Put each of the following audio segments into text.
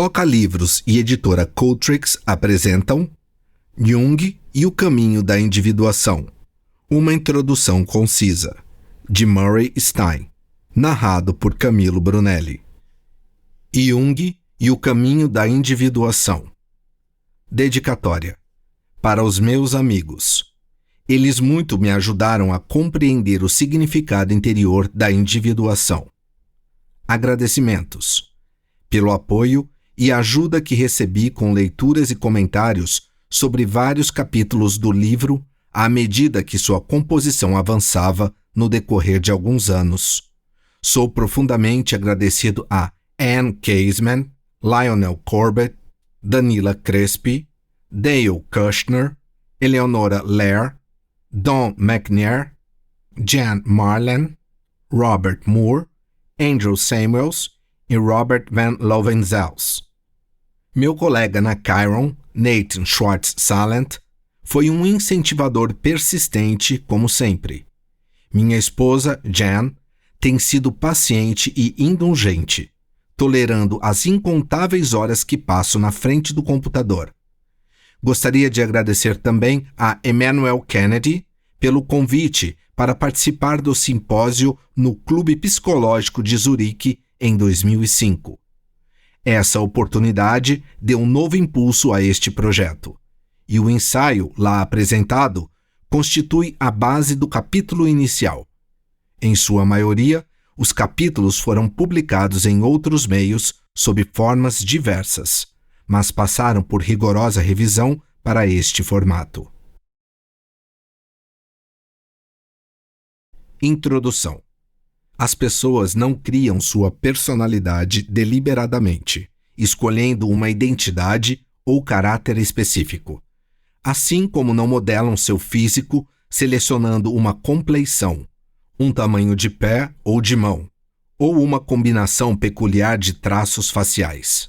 Toca Livros e editora Cultrix apresentam Jung e o Caminho da Individuação. Uma introdução concisa, de Murray Stein, narrado por Camilo Brunelli. Jung e o Caminho da Individuação. Dedicatória. Para os meus amigos. Eles muito me ajudaram a compreender o significado interior da individuação. Agradecimentos pelo apoio e ajuda que recebi com leituras e comentários sobre vários capítulos do livro à medida que sua composição avançava no decorrer de alguns anos. Sou profundamente agradecido a Anne Casement, Lionel Corbett, Danila Crespi, Dale Kushner, Eleonora Lair, Don McNair, Jan Marlen, Robert Moore, Andrew Samuels e Robert Van Lovenzels. Meu colega na Chiron, Nathan Schwartz-Salent, foi um incentivador persistente como sempre. Minha esposa, Jan, tem sido paciente e indulgente, tolerando as incontáveis horas que passo na frente do computador. Gostaria de agradecer também a Emmanuel Kennedy pelo convite para participar do simpósio no Clube Psicológico de Zurique em 2005. Essa oportunidade deu um novo impulso a este projeto, e o ensaio lá apresentado constitui a base do capítulo inicial. Em sua maioria, os capítulos foram publicados em outros meios sob formas diversas, mas passaram por rigorosa revisão para este formato. Introdução. As pessoas não criam sua personalidade deliberadamente, escolhendo uma identidade ou caráter específico, assim como não modelam seu físico selecionando uma compleição, um tamanho de pé ou de mão, ou uma combinação peculiar de traços faciais.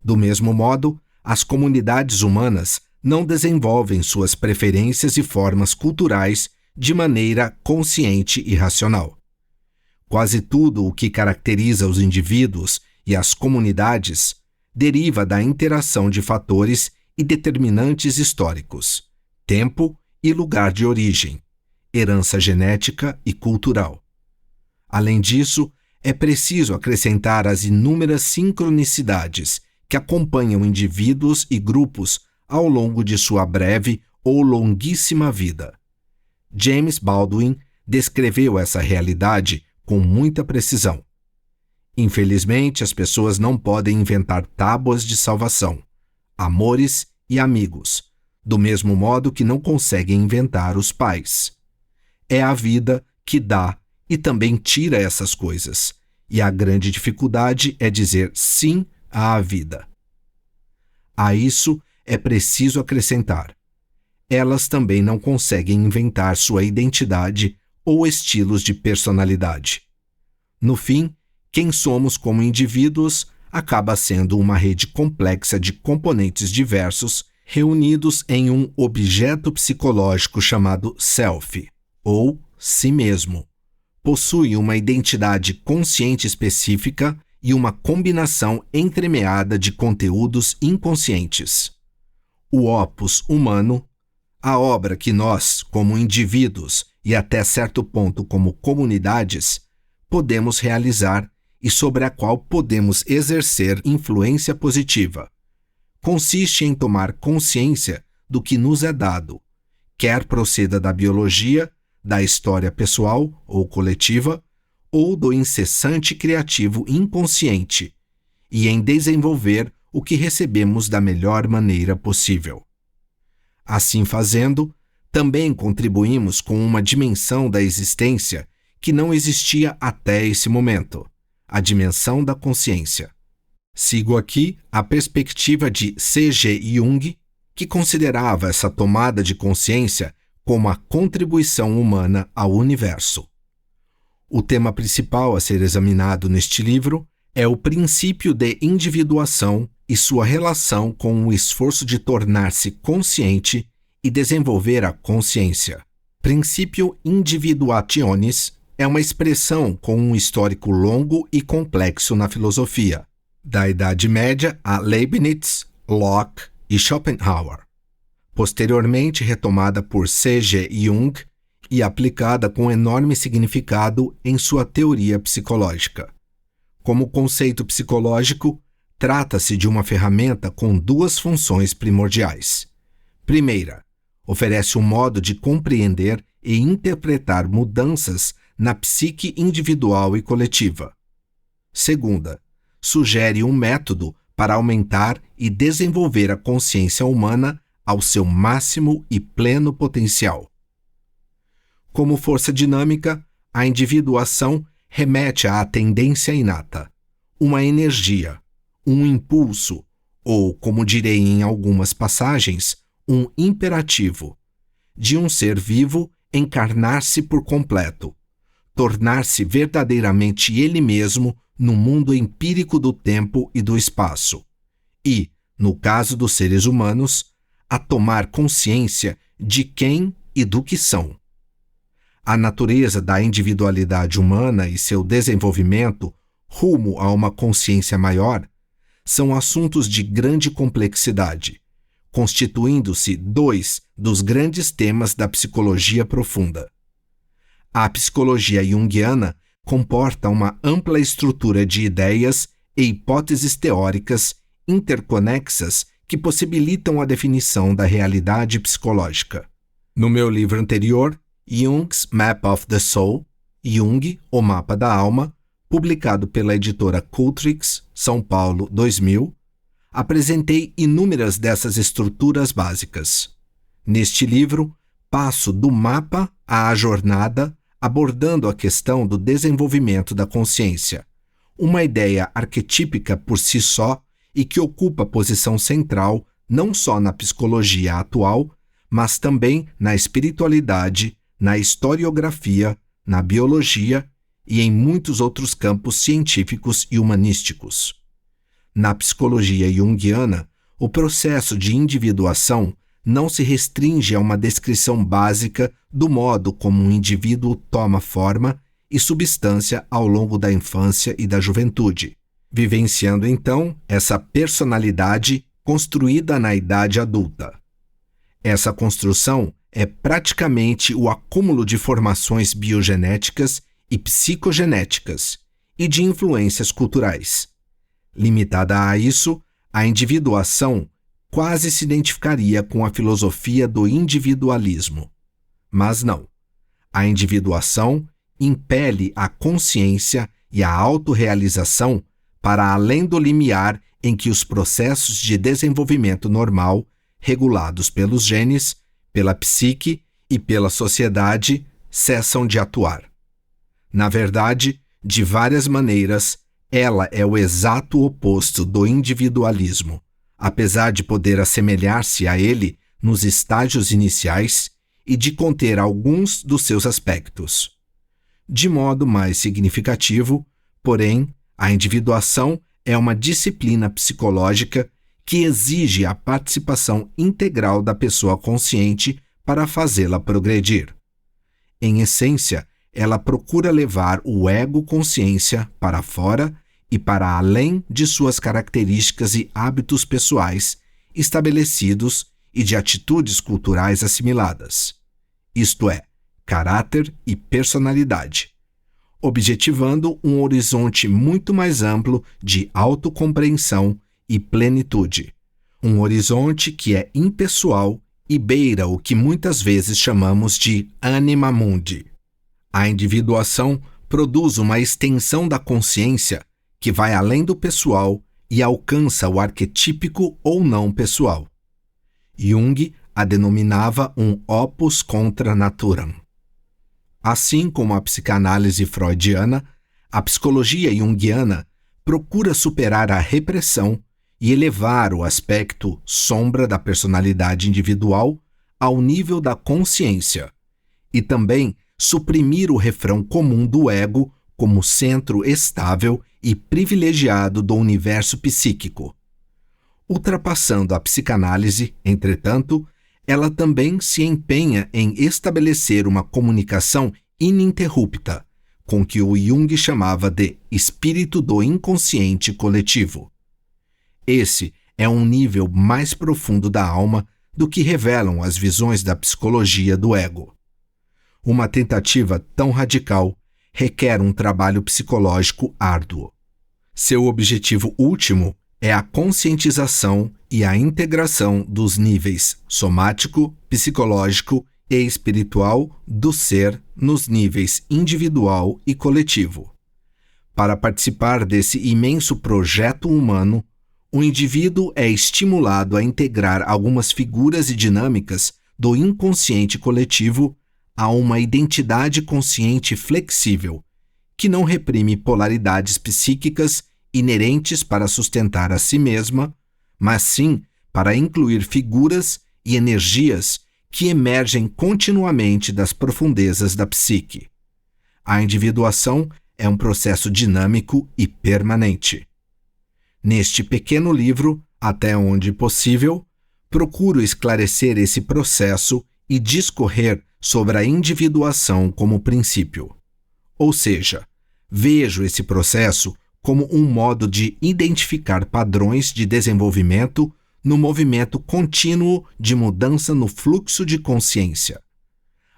Do mesmo modo, as comunidades humanas não desenvolvem suas preferências e formas culturais de maneira consciente e racional. Quase tudo o que caracteriza os indivíduos e as comunidades deriva da interação de fatores e determinantes históricos, tempo e lugar de origem, herança genética e cultural. Além disso, é preciso acrescentar as inúmeras sincronicidades que acompanham indivíduos e grupos ao longo de sua breve ou longuíssima vida. James Baldwin descreveu essa realidade com muita precisão. Infelizmente, as pessoas não podem inventar tábuas de salvação, amores e amigos, do mesmo modo que não conseguem inventar os pais. É a vida que dá e também tira essas coisas, e a grande dificuldade é dizer sim à vida. A isso é preciso acrescentar: elas também não conseguem inventar sua identidade ou estilos de personalidade. No fim, quem somos como indivíduos acaba sendo uma rede complexa de componentes diversos reunidos em um objeto psicológico chamado self, ou si mesmo. Possui uma identidade consciente específica e uma combinação entremeada de conteúdos inconscientes. O opus humano, a obra que nós, como indivíduos e até certo ponto como comunidades, podemos realizar e sobre a qual podemos exercer influência positiva, consiste em tomar consciência do que nos é dado, quer proceda da biologia, da história pessoal ou coletiva, ou do incessante criativo inconsciente, e em desenvolver o que recebemos da melhor maneira possível. Assim fazendo, também contribuímos com uma dimensão da existência que não existia até esse momento, a dimensão da consciência. Sigo aqui a perspectiva de C.G. Jung, que considerava essa tomada de consciência como a contribuição humana ao universo. O tema principal a ser examinado neste livro é o princípio de individuação e sua relação com o esforço de tornar-se consciente e desenvolver a consciência. Principio individuationis é uma expressão com um histórico longo e complexo na filosofia, da Idade Média a Leibniz, Locke e Schopenhauer. Posteriormente retomada por C.G. Jung e aplicada com enorme significado em sua teoria psicológica. Como conceito psicológico, trata-se de uma ferramenta com duas funções primordiais. Primeira, oferece um modo de compreender e interpretar mudanças na psique individual e coletiva. Segunda, sugere um método para aumentar e desenvolver a consciência humana ao seu máximo e pleno potencial. Como força dinâmica, a individuação remete à tendência inata, uma energia, um impulso, ou, como direi em algumas passagens, um imperativo, de um ser vivo encarnar-se por completo, tornar-se verdadeiramente ele mesmo no mundo empírico do tempo e do espaço, e, no caso dos seres humanos, a tomar consciência de quem e do que são. A natureza da individualidade humana e seu desenvolvimento rumo a uma consciência maior são assuntos de grande complexidade, constituindo-se dois dos grandes temas da psicologia profunda. A psicologia junguiana comporta uma ampla estrutura de ideias e hipóteses teóricas interconexas que possibilitam a definição da realidade psicológica. No meu livro anterior, Jung's Map of the Soul, Jung, o Mapa da Alma, publicado pela editora Cultrix, São Paulo, 2000, apresentei inúmeras dessas estruturas básicas. Neste livro, passo do mapa à jornada, abordando a questão do desenvolvimento da consciência, uma ideia arquetípica por si só e que ocupa posição central não só na psicologia atual, mas também na espiritualidade, na historiografia, na biologia e em muitos outros campos científicos e humanísticos. Na psicologia junguiana, o processo de individuação não se restringe a uma descrição básica do modo como um indivíduo toma forma e substância ao longo da infância e da juventude, vivenciando então essa personalidade construída na idade adulta. Essa construção é praticamente o acúmulo de formações biogenéticas e psicogenéticas e de influências culturais. Limitada a isso, a individuação quase se identificaria com a filosofia do individualismo. Mas não. A individuação impele a consciência e a autorrealização para além do limiar em que os processos de desenvolvimento normal, regulados pelos genes, pela psique e pela sociedade, cessam de atuar. Na verdade, de várias maneiras, ela é o exato oposto do individualismo, apesar de poder assemelhar-se a ele nos estágios iniciais e de conter alguns dos seus aspectos. De modo mais significativo, porém, a individuação é uma disciplina psicológica que exige a participação integral da pessoa consciente para fazê-la progredir. Em essência, ela procura levar o ego-consciência para fora e para além de suas características e hábitos pessoais estabelecidos e de atitudes culturais assimiladas, isto é, caráter e personalidade, objetivando um horizonte muito mais amplo de autocompreensão e plenitude, um horizonte que é impessoal e beira o que muitas vezes chamamos de anima mundi. A individuação produz uma extensão da consciência que vai além do pessoal e alcança o arquetípico ou não pessoal. Jung a denominava um opus contra naturam. Assim como a psicanálise freudiana, a psicologia junguiana procura superar a repressão e elevar o aspecto sombra da personalidade individual ao nível da consciência, e também suprimir o refrão comum do ego como centro estável e privilegiado do universo psíquico. Ultrapassando a psicanálise, entretanto, ela também se empenha em estabelecer uma comunicação ininterrupta, com que o Jung chamava de espírito do inconsciente coletivo, Esse é um nível mais profundo da alma do que revelam as visões da psicologia do ego. Uma tentativa tão radical requer um trabalho psicológico árduo. Seu objetivo último é a conscientização e a integração dos níveis somático, psicológico e espiritual do ser nos níveis individual e coletivo. Para participar desse imenso projeto humano, o indivíduo é estimulado a integrar algumas figuras e dinâmicas do inconsciente coletivo a uma identidade consciente flexível, que não reprime polaridades psíquicas inerentes para sustentar a si mesma, mas sim para incluir figuras e energias que emergem continuamente das profundezas da psique. A individuação é um processo dinâmico e permanente. Neste pequeno livro, até onde possível, procuro esclarecer esse processo e discorrer sobre a individuação como princípio. Ou seja, vejo esse processo como um modo de identificar padrões de desenvolvimento no movimento contínuo de mudança no fluxo de consciência.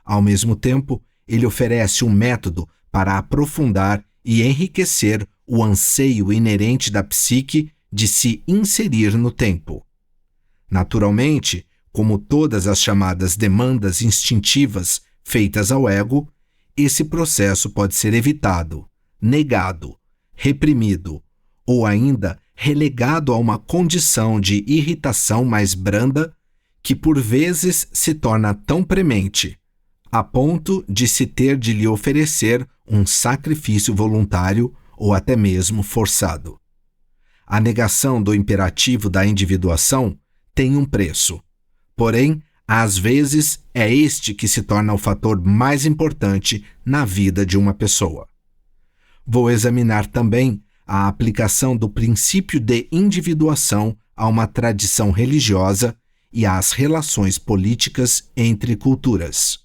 Ao mesmo tempo, ele oferece um método para aprofundar e enriquecer o anseio inerente da psique de se inserir no tempo. Naturalmente, como todas as chamadas demandas instintivas feitas ao ego, esse processo pode ser evitado, negado, reprimido ou ainda relegado a uma condição de irritação mais branda que por vezes se torna tão premente, a ponto de se ter de lhe oferecer um sacrifício voluntário ou até mesmo forçado. A negação do imperativo da individuação tem um preço, porém, às vezes é este que se torna o fator mais importante na vida de uma pessoa. Vou examinar também a aplicação do princípio de individuação a uma tradição religiosa e às relações políticas entre culturas.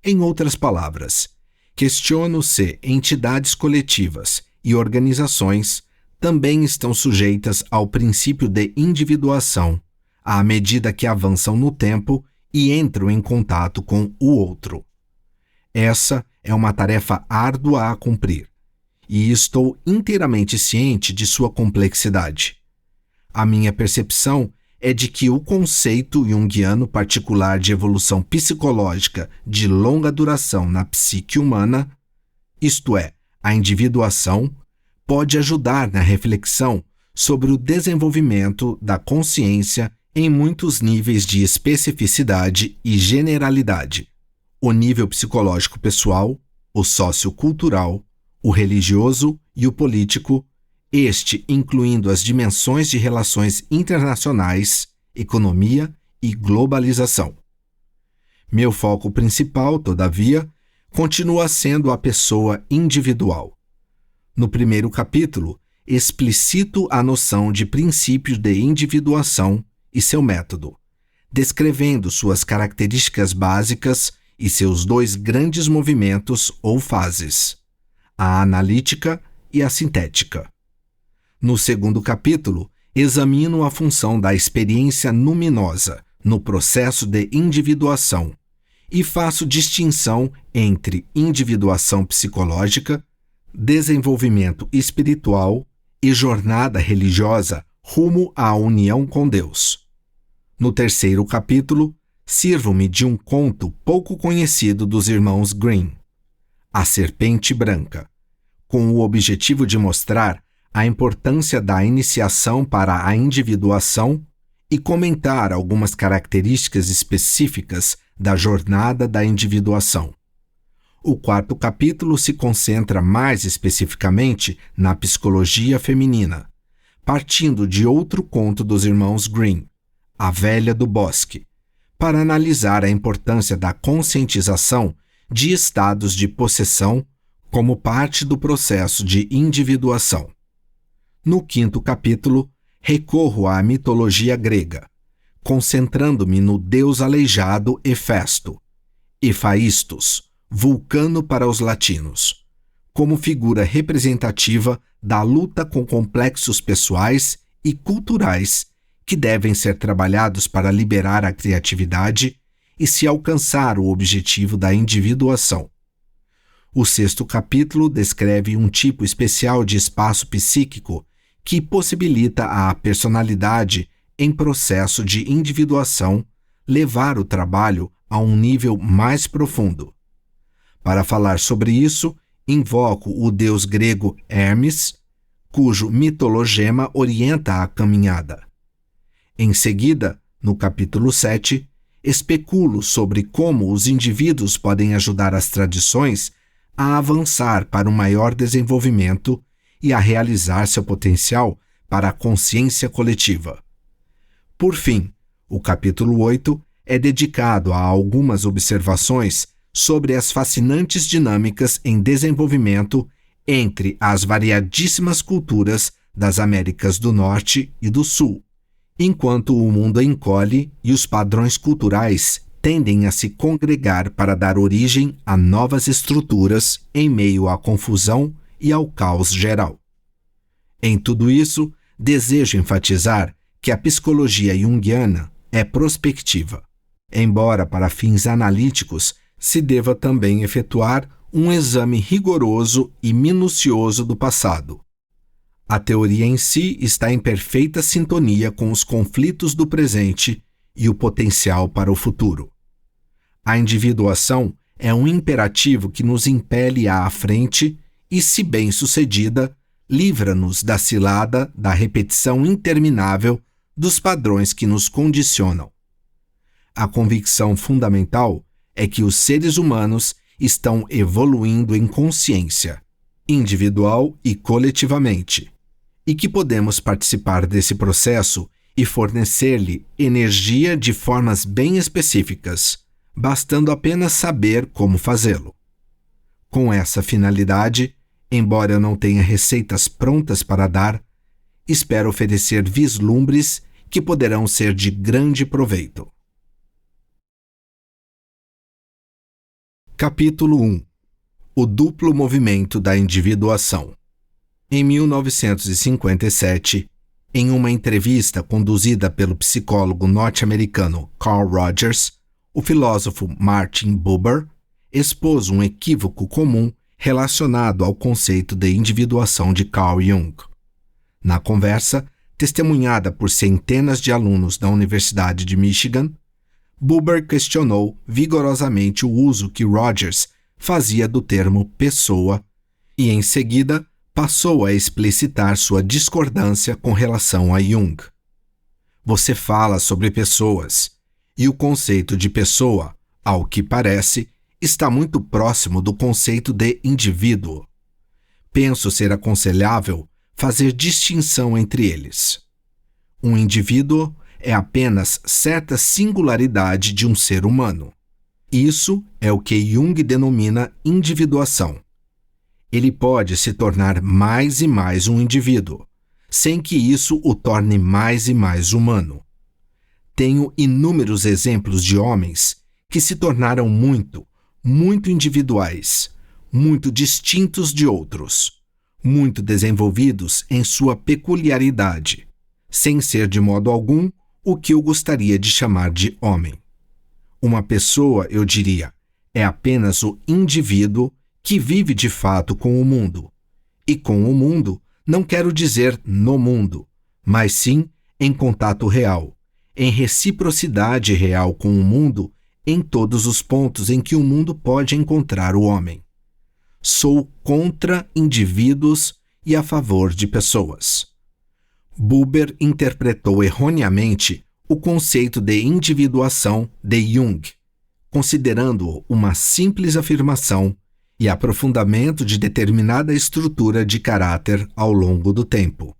Em outras palavras, questiono se entidades coletivas e organizações também estão sujeitas ao princípio de individuação, à medida que avançam no tempo e entram em contato com o outro. Essa é uma tarefa árdua a cumprir, e estou inteiramente ciente de sua complexidade. A minha percepção é de que o conceito junguiano particular de evolução psicológica de longa duração na psique humana, isto é, a individuação, pode ajudar na reflexão sobre o desenvolvimento da consciência em muitos níveis de especificidade e generalidade. O nível psicológico pessoal, o sociocultural, o religioso e o político, este incluindo as dimensões de relações internacionais, economia e globalização. Meu foco principal, todavia, continua sendo a pessoa individual. No primeiro capítulo, explicito a noção de princípio de individuação e seu método, descrevendo suas características básicas e seus dois grandes movimentos ou fases, a analítica e a sintética. No segundo capítulo, examino a função da experiência luminosa no processo de individuação e faço distinção entre individuação psicológica, desenvolvimento espiritual e jornada religiosa rumo à união com Deus. No terceiro capítulo, sirvo-me de um conto pouco conhecido dos irmãos Grimm, A Serpente Branca, com o objetivo de mostrar a importância da iniciação para a individuação e comentar algumas características específicas da jornada da individuação. O quarto capítulo se concentra mais especificamente na psicologia feminina, partindo de outro conto dos irmãos Grimm, A Velha do Bosque, para analisar a importância da conscientização de estados de possessão como parte do processo de individuação. No quinto capítulo, recorro à mitologia grega, concentrando-me no deus aleijado Hefesto, Hephaistos, vulcano para os latinos, como figura representativa da luta com complexos pessoais e culturais que devem ser trabalhados para liberar a criatividade e se alcançar o objetivo da individuação. O 6º capítulo descreve um tipo especial de espaço psíquico que possibilita à personalidade em processo de individuação levar o trabalho a um nível mais profundo. Para falar sobre isso, invoco o deus grego Hermes, cujo mitologema orienta a caminhada. Em seguida, no capítulo 7, especulo sobre como os indivíduos podem ajudar as tradições a avançar para um maior desenvolvimento e a realizar seu potencial para a consciência coletiva. Por fim, o capítulo 8 é dedicado a algumas observações sobre as fascinantes dinâmicas em desenvolvimento entre as variadíssimas culturas das Américas do Norte e do Sul, enquanto o mundo encolhe e os padrões culturais tendem a se congregar para dar origem a novas estruturas em meio à confusão e ao caos geral. Em tudo isso, desejo enfatizar que a psicologia junguiana é prospectiva, embora para fins analíticos se deva também efetuar um exame rigoroso e minucioso do passado. A teoria em si está em perfeita sintonia com os conflitos do presente e o potencial para o futuro. A individuação é um imperativo que nos impele à frente e, se bem-sucedida, livra-nos da cilada da repetição interminável dos padrões que nos condicionam. A convicção fundamental é que os seres humanos estão evoluindo em consciência, individual e coletivamente, e que podemos participar desse processo e fornecer-lhe energia de formas bem específicas, bastando apenas saber como fazê-lo. Com essa finalidade, embora eu não tenha receitas prontas para dar, espero oferecer vislumbres que poderão ser de grande proveito. Capítulo 1. O duplo movimento da individuação. Em 1957, em uma entrevista conduzida pelo psicólogo norte-americano Carl Rogers, o filósofo Martin Buber expôs um equívoco comum relacionado ao conceito de individuação de Carl Jung. Na conversa, testemunhada por centenas de alunos da Universidade de Michigan, Buber questionou vigorosamente o uso que Rogers fazia do termo pessoa e, em seguida, passou a explicitar sua discordância com relação a Jung. Você fala sobre pessoas, e o conceito de pessoa, ao que parece, está muito próximo do conceito de indivíduo. Penso ser aconselhável fazer distinção entre eles. Um indivíduo é apenas certa singularidade de um ser humano. Isso é o que Jung denomina individuação. Ele pode se tornar mais e mais um indivíduo, sem que isso o torne mais e mais humano. Tenho inúmeros exemplos de homens que se tornaram muito individuais, muito distintos de outros, muito desenvolvidos em sua peculiaridade, sem ser de modo algum o que eu gostaria de chamar de homem. Uma pessoa, eu diria, é apenas o indivíduo que vive de fato com o mundo. E com o mundo não quero dizer no mundo, mas sim em contato real, em reciprocidade real com o mundo em todos os pontos em que o mundo pode encontrar o homem. Sou contra indivíduos e a favor de pessoas. Buber interpretou erroneamente o conceito de individuação de Jung, considerando-o uma simples afirmação e aprofundamento de determinada estrutura de caráter ao longo do tempo.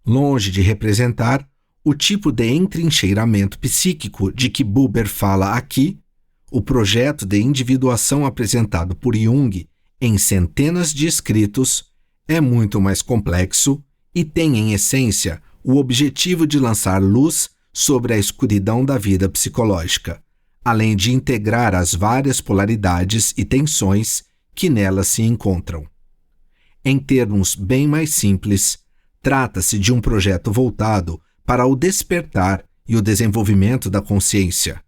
Longe de representar o tipo de entrincheiramento psíquico de que Buber fala aqui, o projeto de individuação apresentado por Jung em centenas de escritos é muito mais complexo e tem, em essência, o objetivo de lançar luz sobre a escuridão da vida psicológica, além de integrar as várias polaridades e tensões que nelas se encontram. Em termos bem mais simples, Trata-se de um projeto voltado para o despertar e o desenvolvimento da consciência.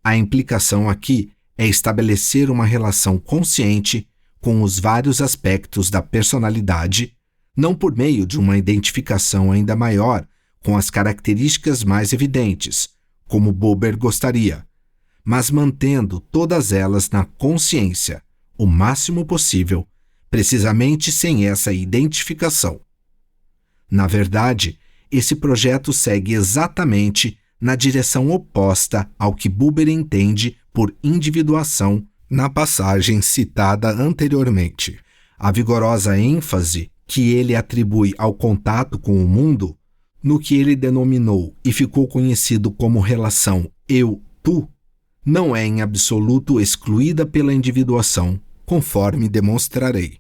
A implicação aqui é estabelecer uma relação consciente com os vários aspectos da personalidade, não por meio de uma identificação ainda maior com as características mais evidentes, como Buber gostaria, mas mantendo todas elas na consciência, o máximo possível, precisamente sem essa identificação. Na verdade, esse projeto segue exatamente na direção oposta ao que Buber entende por individuação na passagem citada anteriormente. A vigorosa ênfase que ele atribui ao contato com o mundo, no que ele denominou e ficou conhecido como relação eu-tu, não é em absoluto excluída pela individuação, conforme demonstrarei.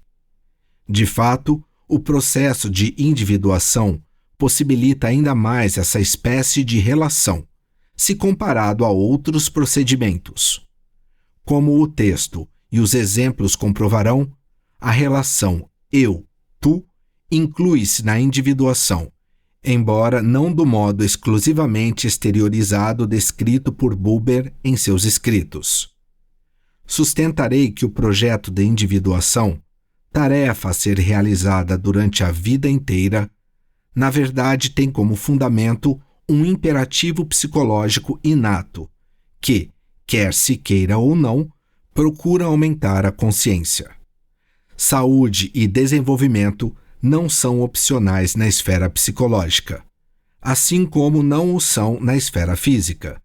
De fato, o processo de individuação possibilita ainda mais essa espécie de relação, se comparado a outros procedimentos. Como o texto e os exemplos comprovarão, a relação eu-tu inclui-se na individuação, embora não do modo exclusivamente exteriorizado descrito por Buber em seus escritos. Sustentarei que o projeto de individuação, tarefa a ser realizada durante a vida inteira, na verdade tem como fundamento um imperativo psicológico inato, que, quer se queira ou não, procura aumentar a consciência. Saúde e desenvolvimento não são opcionais na esfera psicológica, assim como não o são na esfera física.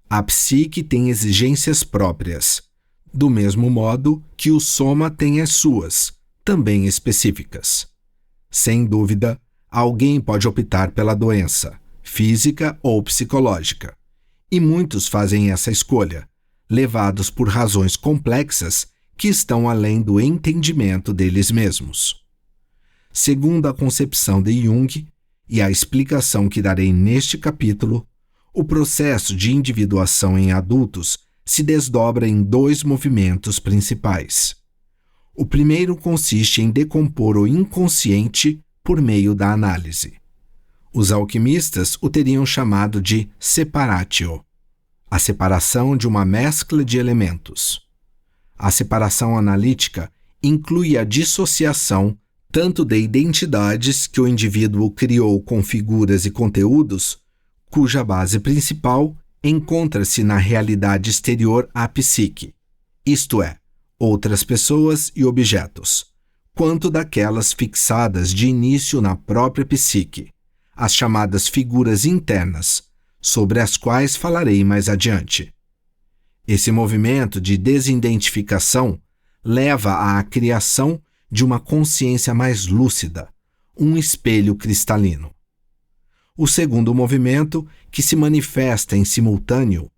A psique tem exigências próprias, do mesmo modo que o soma tem as suas, também específicas. Sem dúvida, alguém pode optar pela doença, física ou psicológica, e muitos fazem essa escolha, levados por razões complexas que estão além do entendimento deles mesmos. Segundo a concepção de Jung e a explicação que darei neste capítulo, o processo de individuação em adultos se desdobra em dois movimentos principais. O primeiro consiste em decompor o inconsciente por meio da análise. Os alquimistas o teriam chamado de separatio, a separação de uma mescla de elementos. A separação analítica inclui a dissociação tanto de identidades que o indivíduo criou com figuras e conteúdos, cuja base principal encontra-se na realidade exterior à psique, isto é, outras pessoas e objetos, quanto daquelas fixadas de início na própria psique, as chamadas figuras internas, sobre as quais falarei mais adiante. Esse movimento de desidentificação leva à criação de uma consciência mais lúcida, um espelho cristalino. O segundo movimento, que se manifesta em simultâneo,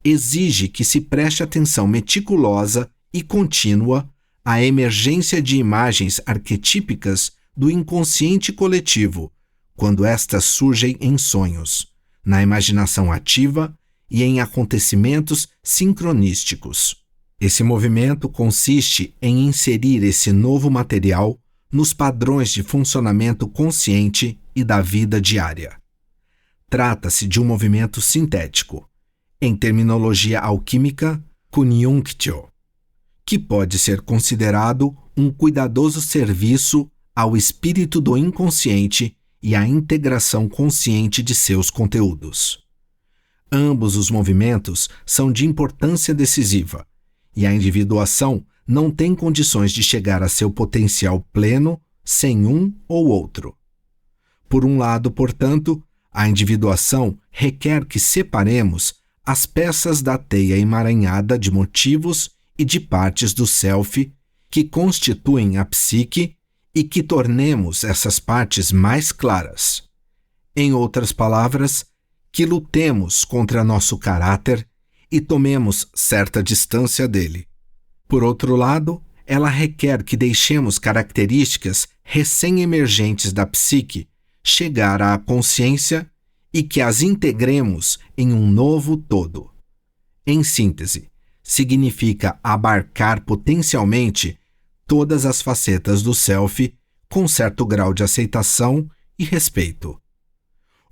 exige que se preste atenção meticulosa e contínua à emergência de imagens arquetípicas do inconsciente coletivo, quando estas surgem em sonhos, na imaginação ativa e em acontecimentos sincronísticos. Esse movimento consiste em inserir esse novo material nos padrões de funcionamento consciente e da vida diária. Trata-se de um movimento sintético, em terminologia alquímica, conjunctio, que pode ser considerado um cuidadoso serviço ao espírito do inconsciente e à integração consciente de seus conteúdos. Ambos os movimentos são de importância decisiva, e a individuação não tem condições de chegar a seu potencial pleno sem um ou outro. Por um lado, portanto, a individuação requer que separemos as peças da teia emaranhada de motivos e de partes do self que constituem a psique e que tornemos essas partes mais claras. Em outras palavras, que lutemos contra nosso caráter e tomemos certa distância dele. Por outro lado, ela requer que deixemos características recém-emergentes da psique chegar à consciência e que as integremos em um novo todo. Em síntese, significa abarcar potencialmente todas as facetas do self com certo grau de aceitação e respeito.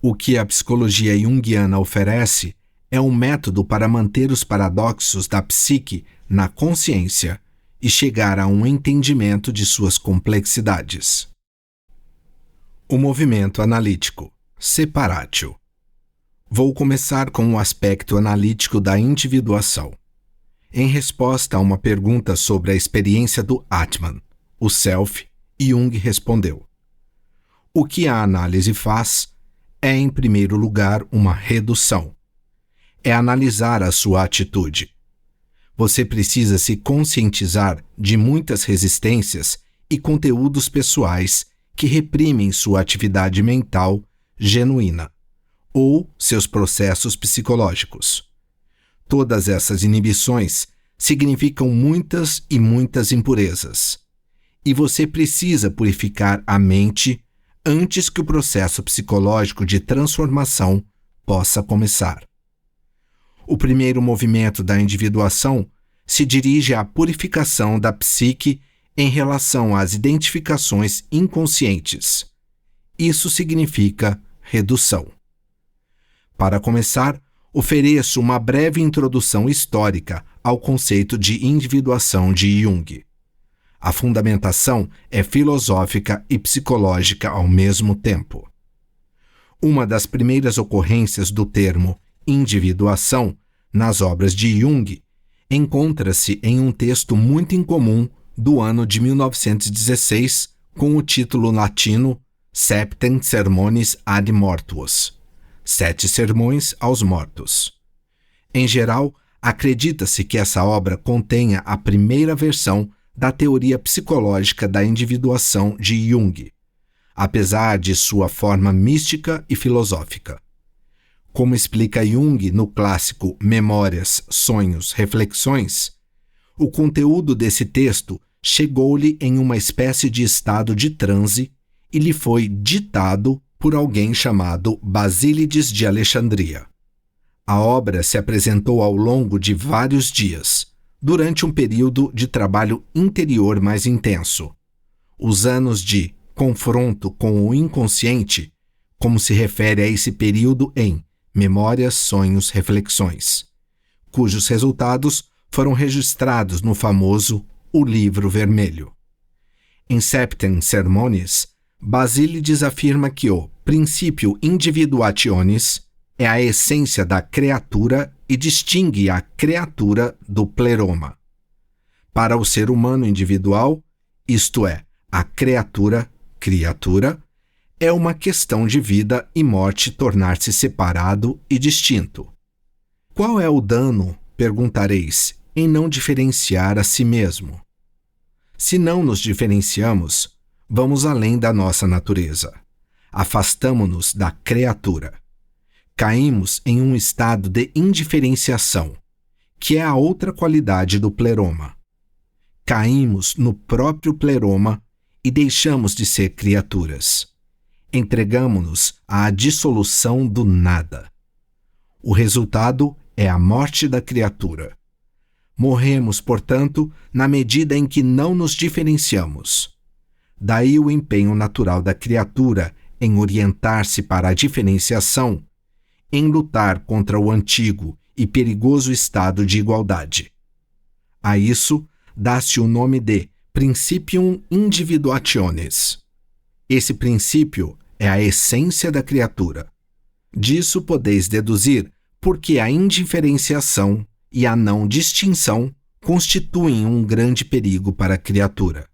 O que a psicologia junguiana oferece é um método para manter os paradoxos da psique na consciência e chegar a um entendimento de suas complexidades. O movimento analítico, separatio. Vou começar com o aspecto analítico da individuação. Em resposta a uma pergunta sobre a experiência do Atman, o Self, Jung respondeu: o que a análise faz é, em primeiro lugar, uma redução. É analisar a sua atitude. Você precisa se conscientizar de muitas resistências e conteúdos pessoais que reprimem sua atividade mental genuína ou seus processos psicológicos. Todas essas inibições significam muitas e muitas impurezas, e você precisa purificar a mente antes que o processo psicológico de transformação possa começar. O primeiro movimento da individuação se dirige à purificação da psique em relação às identificações inconscientes. Isso significa redução. Para começar, ofereço uma breve introdução histórica ao conceito de individuação de Jung. A fundamentação é filosófica e psicológica ao mesmo tempo. Uma das primeiras ocorrências do termo individuação nas obras de Jung encontra-se em um texto muito incomum do ano de 1916 com o título latino Septem Sermones ad Mortuos, 7 Sermões aos Mortos. Em geral, acredita-se que essa obra contenha a primeira versão da teoria psicológica da individuação de Jung, apesar de sua forma mística e filosófica. Como explica Jung no clássico Memórias, Sonhos, Reflexões, o conteúdo desse texto chegou-lhe em uma espécie de estado de transe e lhe foi ditado por alguém chamado Basílides de Alexandria. A obra se apresentou ao longo de vários dias, durante um período de trabalho interior mais intenso. Os anos de confronto com o inconsciente, como se refere a esse período em Memórias, Sonhos, Reflexões, cujos resultados foram registrados no famoso O Livro Vermelho. Em Septem Sermones, Basílides afirma que o princípio individuationis é a essência da criatura e distingue a criatura do pleroma. Para o ser humano individual, isto é, a criatura, é uma questão de vida e morte tornar-se separado e distinto. Qual é o dano, perguntareis, em não diferenciar a si mesmo? Se não nos diferenciamos, vamos além da nossa natureza. Afastamo-nos da criatura. Caímos em um estado de indiferenciação, que é a outra qualidade do pleroma. Caímos no próprio pleroma e deixamos de ser criaturas. Entregamo-nos à dissolução do nada. O resultado é a morte da criatura. Morremos, portanto, na medida em que não nos diferenciamos. Daí o empenho natural da criatura em orientar-se para a diferenciação, em lutar contra o antigo e perigoso estado de igualdade. A isso dá-se o nome de Principium Individuationis. Esse princípio é a essência da criatura. Disso podeis deduzir porque a indiferenciação e a não distinção constituem um grande perigo para a criatura.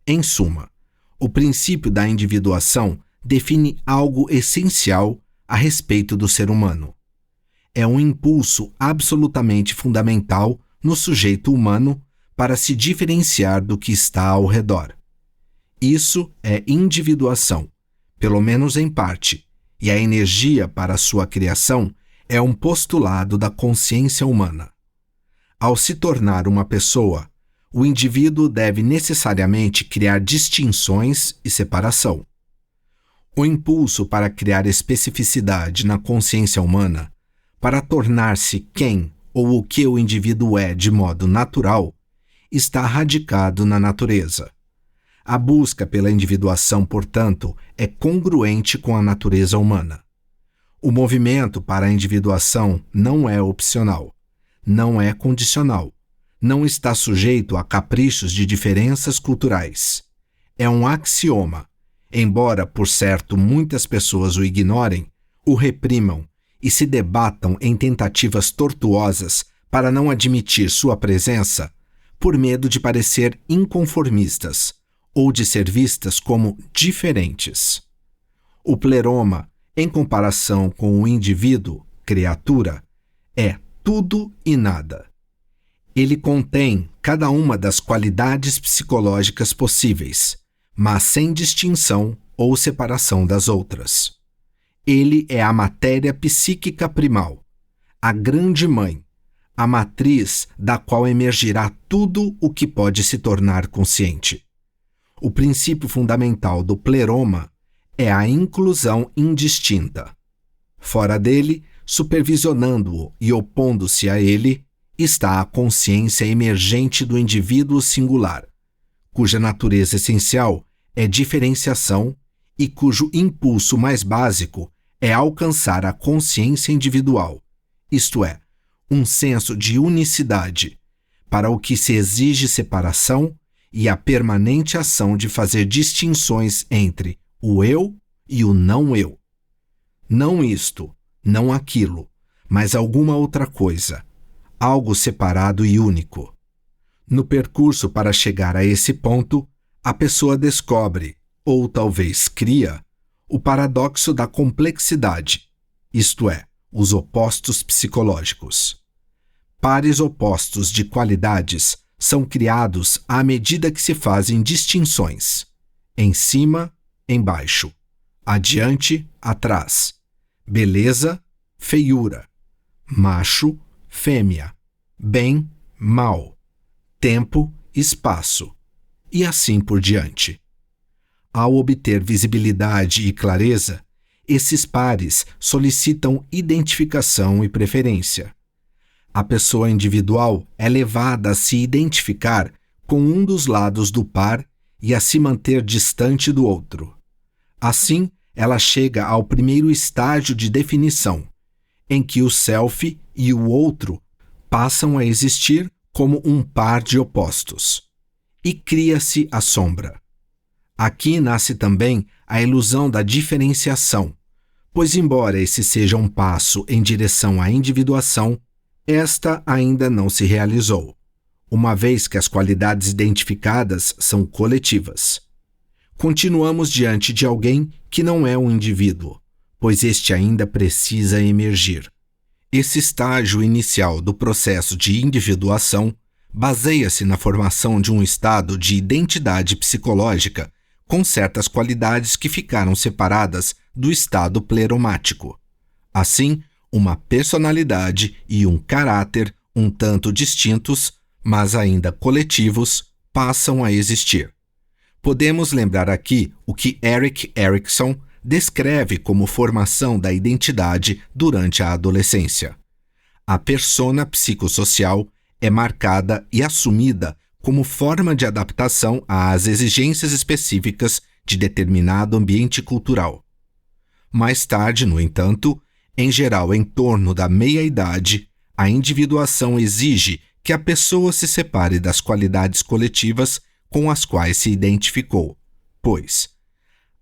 Em suma, o princípio da individuação define algo essencial a respeito do ser humano. É um impulso absolutamente fundamental no sujeito humano para se diferenciar do que está ao redor. Isso é individuação, pelo menos em parte, e a energia para sua criação é um postulado da consciência humana. Ao se tornar uma pessoa, o indivíduo deve necessariamente criar distinções e separação. O impulso para criar especificidade na consciência humana, para tornar-se quem ou o que o indivíduo é de modo natural, está radicado na natureza. A busca pela individuação, portanto, é congruente com a natureza humana. O movimento para a individuação não é opcional, não é condicional, não está sujeito a caprichos de diferenças culturais. É um axioma, embora, por certo, muitas pessoas o ignorem, o reprimam e se debatam em tentativas tortuosas para não admitir sua presença, por medo de parecer inconformistas ou de ser vistas como diferentes. O pleroma, em comparação com o indivíduo, criatura, é tudo e nada. Ele contém cada uma das qualidades psicológicas possíveis, mas sem distinção ou separação das outras. Ele é a matéria psíquica primal, a grande mãe, a matriz da qual emergirá tudo o que pode se tornar consciente. O princípio fundamental do pleroma é a inclusão indistinta. Fora dele, supervisionando-o e opondo-se a ele, está a consciência emergente do indivíduo singular, cuja natureza essencial é diferenciação e cujo impulso mais básico é alcançar a consciência individual, isto é, um senso de unicidade, para o que se exige separação e a permanente ação de fazer distinções entre o eu e o não eu. Não isto, não aquilo, mas alguma outra coisa, algo separado e único. No percurso para chegar a esse ponto, a pessoa descobre, ou talvez cria, o paradoxo da complexidade, isto é, os opostos psicológicos. Pares opostos de qualidades são criados à medida que se fazem distinções, em cima, embaixo, adiante, atrás, beleza, feiura, macho, fêmea, bem, mal, tempo, espaço, e assim por diante. Ao obter visibilidade e clareza, esses pares solicitam identificação e preferência. A pessoa individual é levada a se identificar com um dos lados do par e a se manter distante do outro. Assim, ela chega ao primeiro estágio de definição, em que o self e o outro passam a existir como um par de opostos. E cria-se a sombra. Aqui nasce também a ilusão da diferenciação, pois embora esse seja um passo em direção à individuação, esta ainda não se realizou, uma vez que as qualidades identificadas são coletivas. Continuamos diante de alguém que não é um indivíduo, pois este ainda precisa emergir. Esse estágio inicial do processo de individuação baseia-se na formação de um estado de identidade psicológica com certas qualidades que ficaram separadas do estado pleromático. Assim, uma personalidade e um caráter um tanto distintos, mas ainda coletivos, passam a existir. Podemos lembrar aqui o que Erik Erikson descreve como formação da identidade durante a adolescência. A persona psicossocial é marcada e assumida como forma de adaptação às exigências específicas de determinado ambiente cultural. Mais tarde, no entanto, em geral em torno da meia-idade, a individuação exige que a pessoa se separe das qualidades coletivas com as quais se identificou, pois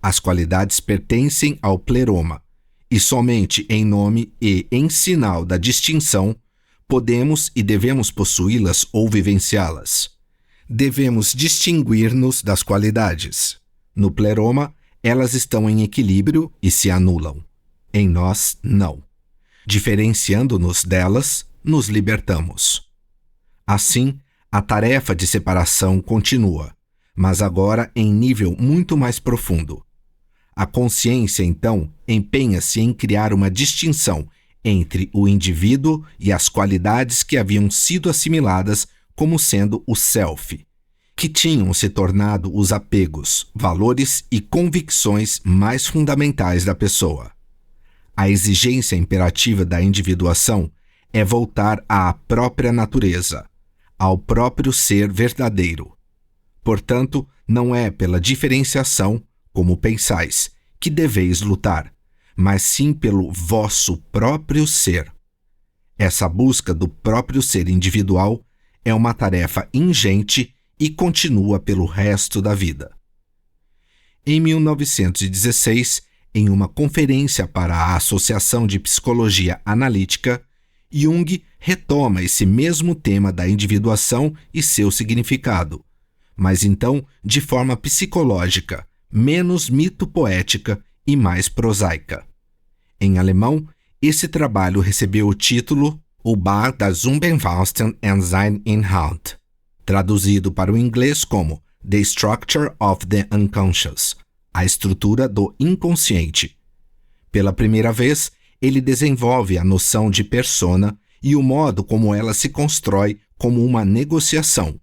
as qualidades pertencem ao pleroma, e somente em nome e em sinal da distinção podemos e devemos possuí-las ou vivenciá-las. Devemos distinguir-nos das qualidades. No pleroma, elas estão em equilíbrio e se anulam. Em nós, não. Diferenciando-nos delas, nos libertamos. Assim, a tarefa de separação continua, mas agora em nível muito mais profundo. A consciência, então, empenha-se em criar uma distinção entre o indivíduo e as qualidades que haviam sido assimiladas como sendo o self, que tinham se tornado os apegos, valores e convicções mais fundamentais da pessoa. A exigência imperativa da individuação é voltar à própria natureza, ao próprio ser verdadeiro. Portanto, não é pela diferenciação, como pensais, que deveis lutar, mas sim pelo vosso próprio ser. Essa busca do próprio ser individual é uma tarefa ingente e continua pelo resto da vida. Em 1916, em uma conferência para a Associação de Psicologia Analítica, Jung retoma esse mesmo tema da individuação e seu significado, mas então de forma psicológica, menos mito-poética e mais prosaica. Em alemão, esse trabalho recebeu o título Über das Unbewussten und sein Inhalt, traduzido para o inglês como The Structure of the Unconscious, a estrutura do inconsciente. Pela primeira vez, ele desenvolve a noção de persona e o modo como ela se constrói como uma negociação,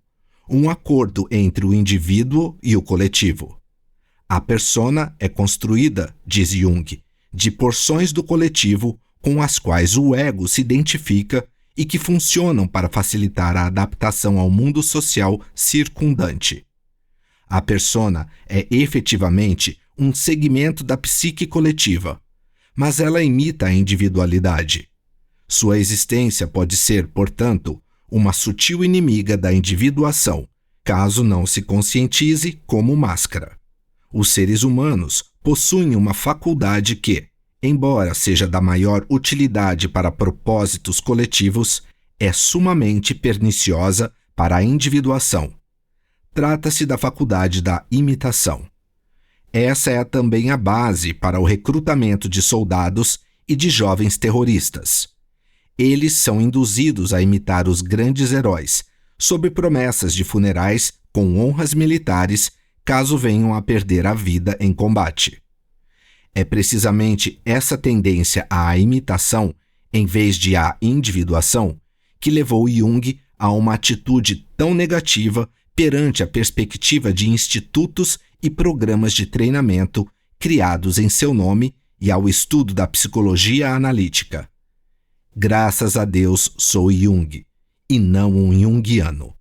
um acordo entre o indivíduo e o coletivo. A persona é construída, diz Jung, de porções do coletivo com as quais o ego se identifica e que funcionam para facilitar a adaptação ao mundo social circundante. A persona é efetivamente um segmento da psique coletiva, mas ela imita a individualidade. Sua existência pode ser, portanto, uma sutil inimiga da individuação, caso não se conscientize como máscara. Os seres humanos possuem uma faculdade que, embora seja da maior utilidade para propósitos coletivos, é sumamente perniciosa para a individuação. Trata-se da faculdade da imitação. Essa é também a base para o recrutamento de soldados e de jovens terroristas. Eles são induzidos a imitar os grandes heróis, sob promessas de funerais com honras militares, caso venham a perder a vida em combate. É precisamente essa tendência à imitação, em vez de à individuação, que levou Jung a uma atitude tão negativa perante a perspectiva de institutos e programas de treinamento criados em seu nome e ao estudo da psicologia analítica. Graças a Deus sou Jung, e não um junguiano.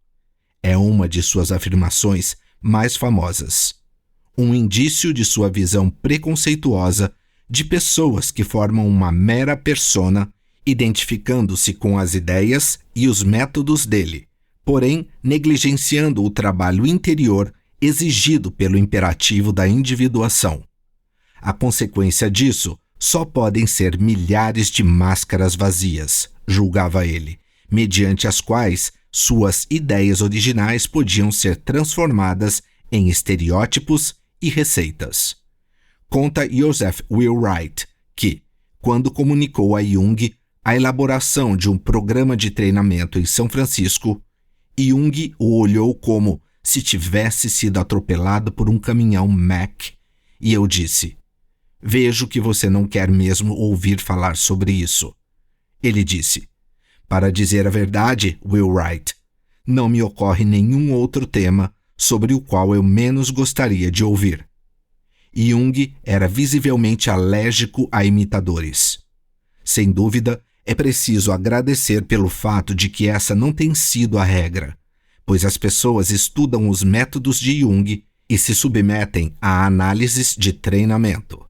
É uma de suas afirmações mais famosas. Um indício de sua visão preconceituosa de pessoas que formam uma mera persona, identificando-se com as ideias e os métodos dele, porém negligenciando o trabalho interior exigido pelo imperativo da individuação. A consequência disso só podem ser milhares de máscaras vazias, julgava ele, mediante as quais suas ideias originais podiam ser transformadas em estereótipos e receitas. Conta Joseph Wilwright que, quando comunicou a Jung a elaboração de um programa de treinamento em São Francisco, Jung o olhou como se tivesse sido atropelado por um caminhão Mack, e eu disse: "Vejo que você não quer mesmo ouvir falar sobre isso." Ele disse: "Para dizer a verdade, Wilwright, não me ocorre nenhum outro tema sobre o qual eu menos gostaria de ouvir." Jung era visivelmente alérgico a imitadores. Sem dúvida, é preciso agradecer pelo fato de que essa não tem sido a regra, pois as pessoas estudam os métodos de Jung e se submetem a análises de treinamento.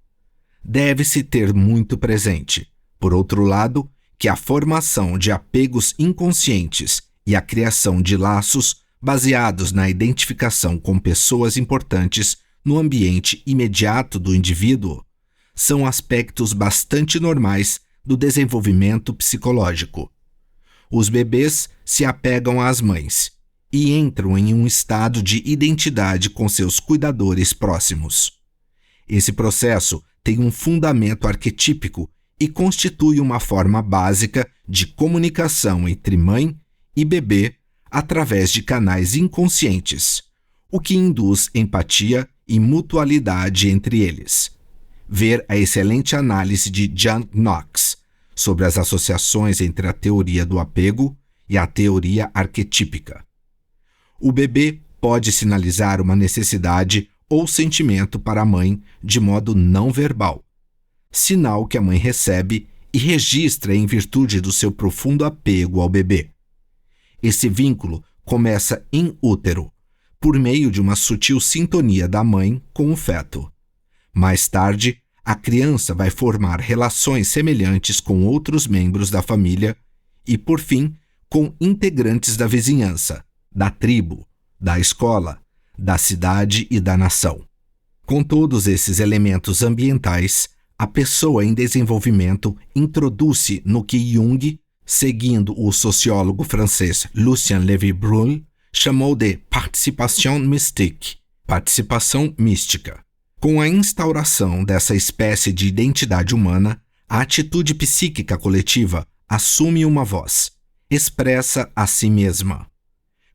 Deve-se ter muito presente, por outro lado, que a formação de apegos inconscientes e a criação de laços baseados na identificação com pessoas importantes no ambiente imediato do indivíduo são aspectos bastante normais do desenvolvimento psicológico. Os bebês se apegam às mães e entram em um estado de identidade com seus cuidadores próximos. Esse processo tem um fundamento arquetípico e constitui uma forma básica de comunicação entre mãe e bebê através de canais inconscientes, o que induz empatia e mutualidade entre eles. Ver a excelente análise de John Knox sobre as associações entre a teoria do apego e a teoria arquetípica. O bebê pode sinalizar uma necessidade ou sentimento para a mãe de modo não verbal, sinal que a mãe recebe e registra em virtude do seu profundo apego ao bebê. Esse vínculo começa in útero, por meio de uma sutil sintonia da mãe com o feto. Mais tarde, a criança vai formar relações semelhantes com outros membros da família e, por fim, com integrantes da vizinhança, da tribo, da escola, da cidade e da nação. Com todos esses elementos ambientais, a pessoa em desenvolvimento introduz-se no que Jung, seguindo o sociólogo francês Lucien Lévy-Bruhl, chamou de participation mystique, participação mística. Com a instauração dessa espécie de identidade humana, a atitude psíquica coletiva assume uma voz, expressa a si mesma.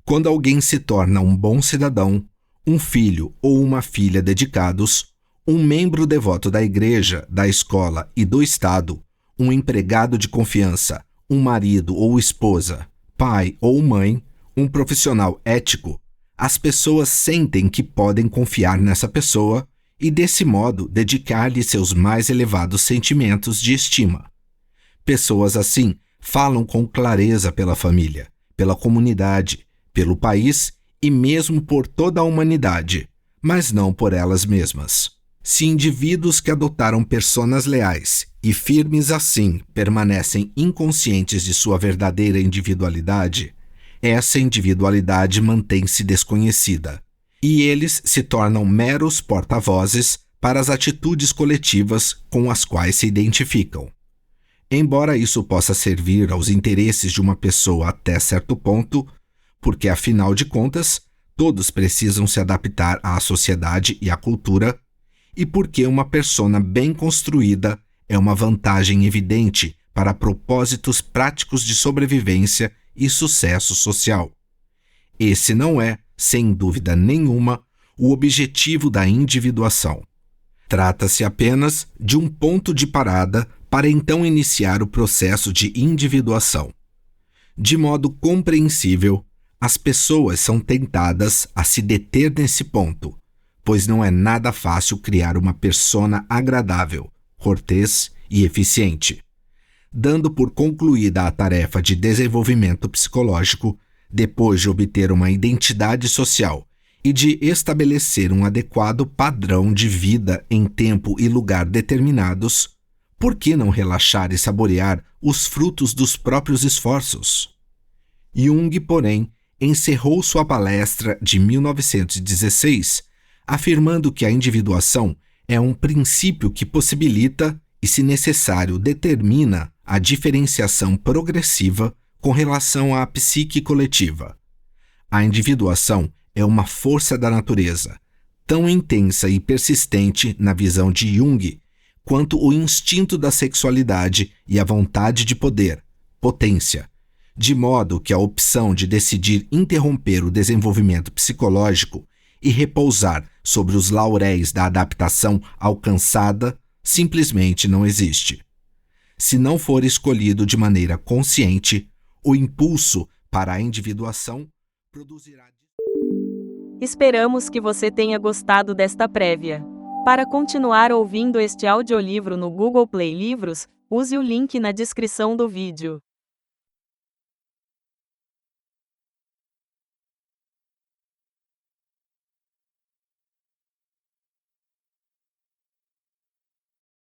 Quando alguém se torna um bom cidadão, um filho ou uma filha dedicados, um membro devoto da igreja, da escola e do Estado, um empregado de confiança, um marido ou esposa, pai ou mãe, um profissional ético, as pessoas sentem que podem confiar nessa pessoa e, desse modo, dedicar-lhe seus mais elevados sentimentos de estima. Pessoas assim falam com clareza pela família, pela comunidade, pelo país e mesmo por toda a humanidade, mas não por elas mesmas. Se indivíduos que adotaram personas leais e firmes assim permanecem inconscientes de sua verdadeira individualidade, essa individualidade mantém-se desconhecida, e eles se tornam meros porta-vozes para as atitudes coletivas com as quais se identificam. Embora isso possa servir aos interesses de uma pessoa até certo ponto, porque, afinal de contas, todos precisam se adaptar à sociedade e à cultura, e porque uma persona bem construída é uma vantagem evidente para propósitos práticos de sobrevivência e sucesso social. Esse não é, sem dúvida nenhuma, o objetivo da individuação. Trata-se apenas de um ponto de parada para então iniciar o processo de individuação. De modo compreensível, as pessoas são tentadas a se deter nesse ponto, pois não é nada fácil criar uma persona agradável, cortês e eficiente. Dando por concluída a tarefa de desenvolvimento psicológico, depois de obter uma identidade social e de estabelecer um adequado padrão de vida em tempo e lugar determinados, por que não relaxar e saborear os frutos dos próprios esforços? Jung, porém, encerrou sua palestra de 1916 afirmando que a individuação é um princípio que possibilita e, se necessário, determina a diferenciação progressiva com relação à psique coletiva. A individuação é uma força da natureza, tão intensa e persistente na visão de Jung, quanto o instinto da sexualidade e a vontade de poder, potência, de modo que a opção de decidir interromper o desenvolvimento psicológico e repousar sobre os lauréis da adaptação alcançada simplesmente não existe. Se não for escolhido de maneira consciente, o impulso para a individuação produzirá... Esperamos que você tenha gostado desta prévia. Para continuar ouvindo este audiolivro no Google Play Livros, use o link na descrição do vídeo.